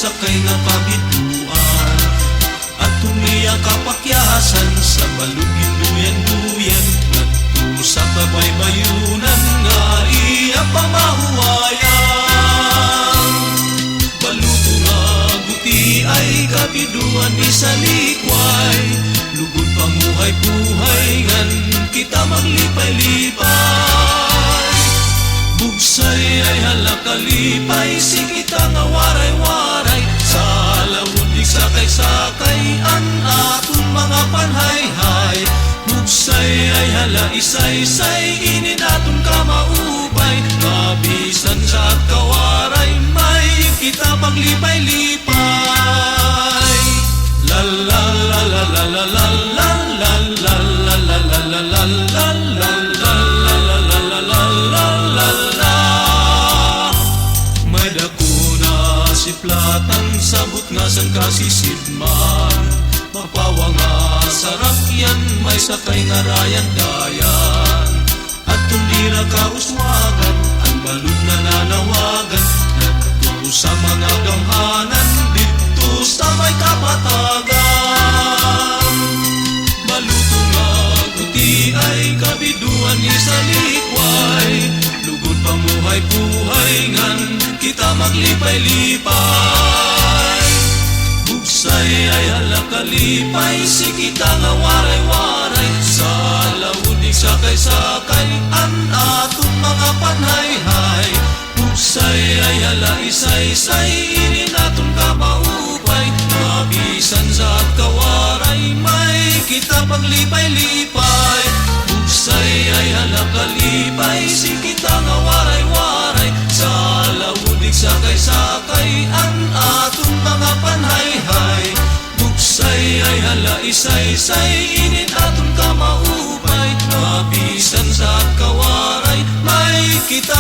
sakay nga kabiduan. At tumiya kapakyasan sa balugin-duyan-duyan, ngadto sa kabaybayunan nga iya pamahuwayan. Baluto nga guti ay kabiduan ni sa likway, lugod pamuhay-buhay ngan kita maglipay-lipay. Bugsay ay halakalipay, si kita nga waray-waray, sa lawudig sakay-sakay an atong mga panhayhay. Bugsay ay hala-isay-say, inin atong kamaupay, kabisan sa kawaray, may kita paglipay-lipay. La la la la la la la la la la la la la la la la la. Siplatan sabot nga san kasisidman, mapawa nga sarap yan, may sakay nga rayan-dayan. At tundira kauswagan, ang balud na nanawagan, nagto sa mga gamhanan, dito sa may kapatagan. Baluto nga kuti ay kabiduan ni sa likway, lugod pamuhay-buhay ngan kita maglipay-lipay. Bugsay ay halakalipay, si kita nga waray-waray, sa lawudig sakay-sakay an atong mga panhayhay. Bugsay ay hala-isay-say, inin atong kamaupay, mabisan sa kawaray, may kita paglipay-lipay. Bugsay ay halakalipay, si kita nga waray-waray, sa lawudig sakay-sakay an atong mga panhayhay. Bugsay ay hala-isay-say, inin atong kamaupay, mabisan sa kawaray, may kita